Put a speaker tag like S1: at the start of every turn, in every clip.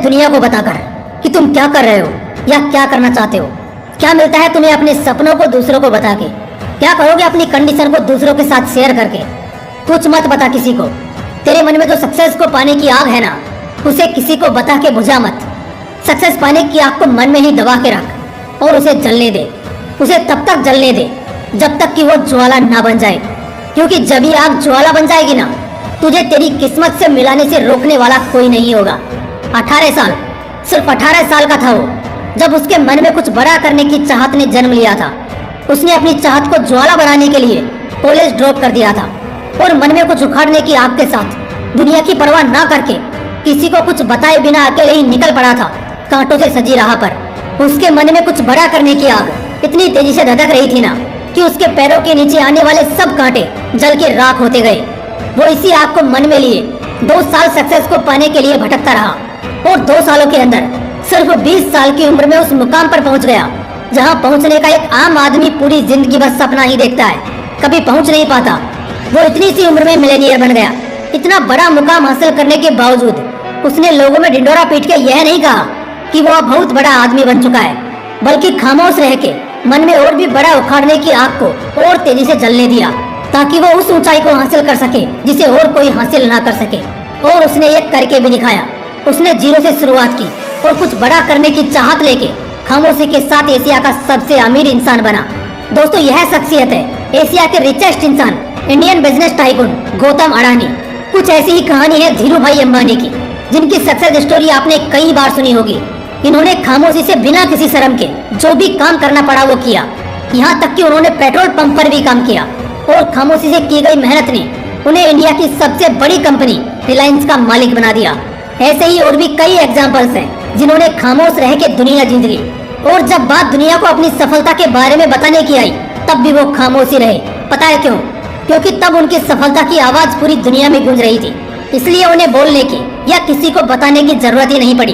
S1: दुनिया को बताकर कि तुम क्या कर रहे हो या क्या करना चाहते हो? क्या मिलता है तुम्हें अपने सपनों को दूसरों को बता के? क्या करोगे अपनी कंडीशन को दूसरों के साथ शेयर करके? कुछ मत बता किसी को। तेरे मन में जो सक्सेस को पाने की आग है ना, उसे किसी को बता के बुझा मत। सक्सेस पाने की आग को मन में ही दबा के रख और उसे जलने दे। उसे तब तक जलने दे जब तक कि वो ज्वाला ना बन जाए, क्योंकि जब ये आग ज्वाला बन जाएगी ना, तुझे तेरी किस्मत से मिलाने से रोकने वाला कोई नहीं होगा। 18 साल, सिर्फ 18 साल का था वो जब उसके मन में कुछ बड़ा करने की चाहत ने जन्म लिया था। उसने अपनी चाहत को ज्वाला बनाने के लिए कॉलेज ड्रॉप कर दिया था और मन में कुछ उखाड़ने की आग के साथ दुनिया की परवाह ना करके किसी को कुछ बताए बिना अकेले ही निकल पड़ा था कांटों से सजी राह पर। उसके मन में कुछ बड़ा करने की आग इतनी तेजी से धधक रही थी ना कि उसके पैरों के नीचे आने वाले सब कांटे जल के राख होते गए। वो इसी आग को मन में लिए 2 साल सक्सेस को पाने के लिए भटकता रहा और 2 सालों के अंदर सिर्फ 20 साल की उम्र में उस मुकाम पर पहुंच गया जहां पहुंचने का एक आम आदमी पूरी जिंदगी बस सपना ही देखता है, कभी पहुंच नहीं पाता। वो इतनी सी उम्र में मिलेनियर बन गया। इतना बड़ा मुकाम हासिल करने के बावजूद उसने लोगों में ढिंडोरा पीट के यह नहीं कहा कि वो अब बहुत बड़ा आदमी बन चुका है, बल्कि खामोश रह के मन में और भी बड़ा उखाड़ने की आग को और तेजी से जलने दिया ताकि वो उस ऊंचाई को हासिल कर सके जिसे और कोई हासिल ना कर सके। और उसने ये करके भी दिखाया। उसने जीरो से शुरुआत की और कुछ बड़ा करने की चाहत लेके खामोशी के साथ एशिया का सबसे अमीर इंसान बना। दोस्तों, यह शख्सियत है एशिया के रिचेस्ट इंसान, Indian business tycoon Gautam Adani. कुछ ऐसी ही कहानी है धीरू भाई अंबानी की, जिनकी सक्सेस स्टोरी आपने कई बार सुनी होगी। इन्होंने खामोशी से बिना किसी शर्म के जो भी काम करना पड़ा वो किया। यहाँ तक कि उन्होंने पेट्रोल पंप पर भी काम किया और खामोशी से की गई मेहनत ने उन्हें इंडिया की सबसे बड़ी कंपनी रिलायंस का मालिक बना दिया। ऐसे ही और भी कई एग्जाम्पल्स हैं जिन्होंने खामोश रह के दुनिया जीत ली, और जब बात दुनिया को अपनी सफलता के बारे में बताने की आई तब भी वो खामोश ही रहे। पता है क्यों? क्योंकि तब उनकी सफलता की आवाज पूरी दुनिया में गूंज रही थी, इसलिए उन्हें बोलने की या किसी को बताने की जरूरत ही नहीं पड़ी।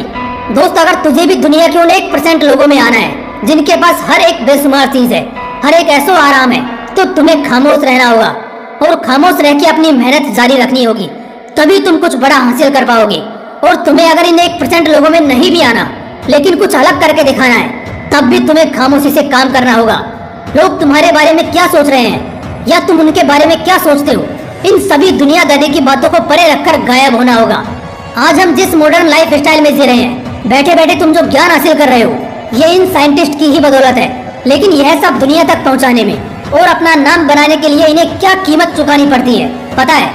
S1: दोस्त, अगर तुझे भी दुनिया के उन 1% लोगों में आना है जिनके पास हर एक बेशुमार चीज है, हर एक ऐसो आराम है, तो तुम्हें खामोश रहना होगा और खामोश रह के अपनी मेहनत जारी रखनी होगी। तभी तुम कुछ बड़ा हासिल कर पाओगे। और तुम्हें अगर इन 1% लोगों में नहीं भी आना, लेकिन कुछ अलग करके दिखाना है, तब भी तुम्हें खामोशी से काम करना होगा। लोग तुम्हारे बारे में क्या सोच रहे हैं या तुम उनके बारे में क्या सोचते हो, इन सभी दुनियादारी की बातों को परे रखकर गायब होना होगा। आज हम जिस मॉडर्न लाइफ स्टाइल में जी रहे हैं, बैठे बैठे तुम जो ज्ञान हासिल कर रहे हो, ये इन साइंटिस्ट की ही बदौलत है। लेकिन यह सब दुनिया तक पहुंचाने में और अपना नाम बनाने के लिए इन्हें क्या कीमत चुकानी पड़ती है पता है?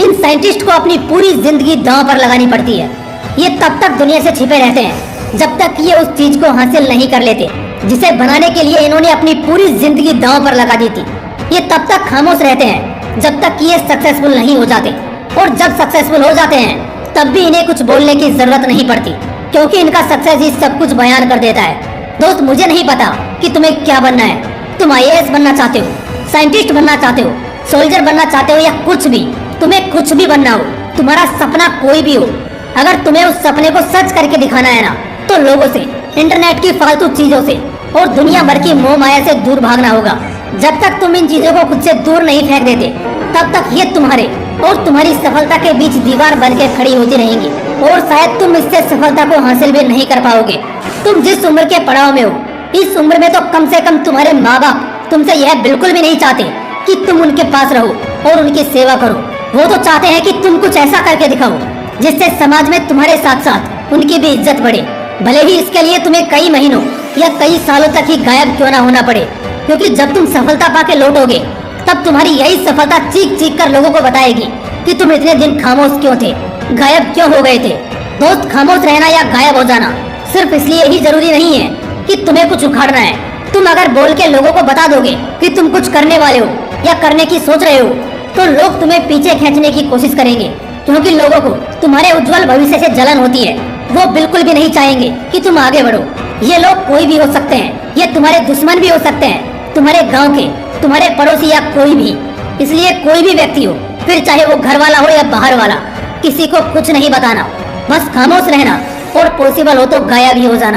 S1: इन साइंटिस्ट को अपनी पूरी जिंदगी दांव पर लगानी पड़ती है। ये तब तक दुनिया से छिपे रहते हैं जब तक ये उस चीज को हासिल नहीं कर लेते जिसे बनाने के लिए इन्होंने अपनी पूरी जिंदगी दांव पर लगा दी थी। ये तब तक खामोश रहते हैं जब तक ये सक्सेसफुल नहीं हो जाते, और जब सक्सेसफुल हो जाते हैं तब भी इन्हें कुछ बोलने की जरूरत नहीं पड़ती, क्योंकि इनका सक्सेस ही सब कुछ बयान कर देता है। दोस्त, मुझे नहीं पता कि तुम्हें क्या बनना है। तुम IAS बनना चाहते हो, साइंटिस्ट बनना चाहते हो, सोल्जर बनना चाहते हो, या कुछ भी, तुम्हें कुछ भी बनना हो, तुम्हारा सपना कोई भी हो, अगर तुम्हें उस सपने को सच करके दिखाना है ना, तो लोगों से, इंटरनेट की फालतू चीजों से और दुनिया भर की मोह माया से दूर भागना होगा। जब तक तुम इन चीजों को खुद से दूर नहीं फेंक देते, तब तक ये तुम्हारे और तुम्हारी सफलता के बीच दीवार बन के खड़ी होती रहेंगी, और शायद तुम इससे सफलता को हासिल भी नहीं कर पाओगे। तुम जिस उम्र के पड़ाव में हो, इस उम्र में तो कम से कम तुम्हारे माँ बाप तुमसे यह बिल्कुल भी नहीं चाहते कि तुम उनके पास रहो और उनकी सेवा करो। वो तो चाहते हैं कि तुम कुछ ऐसा करके दिखाओ जिससे समाज में तुम्हारे साथ साथ उनकी भी इज्जत बढ़े, भले ही इसके लिए तुम्हें कई महीनों या कई सालों तक ही गायब क्यों ना होना पड़े। क्योंकि जब तुम सफलता पाके लौटोगे, तब तुम्हारी यही सफलता चीख चीख कर लोगों को बताएगी कि तुम इतने दिन खामोश क्यों थे, गायब क्यों हो गए थे। दोस्त, खामोश रहना या गायब हो जाना सिर्फ इसलिए ही जरूरी नहीं है कि तुम्हें कुछ उखाड़ना है। तुम अगर बोल के लोगों को बता दोगे कि तुम कुछ करने वाले हो या करने की सोच रहे हो, तो लोग तुम्हें पीछे खींचने की कोशिश करेंगे, क्योंकि लोगों को तुम्हारे उज्जवल भविष्य से जलन होती है। वो बिल्कुल भी नहीं चाहेंगे कि तुम आगे बढ़ो। ये लोग कोई भी हो सकते हैं, ये तुम्हारे दुश्मन भी हो सकते हैं, तुम्हारे गांव के, तुम्हारे पड़ोसी या कोई भी। इसलिए कोई भी व्यक्ति हो, फिर चाहे वो घर वाला हो या बाहर वाला, किसी को कुछ नहीं बताना, बस खामोश रहना और पॉसिबल हो तो गायब ही हो जाना।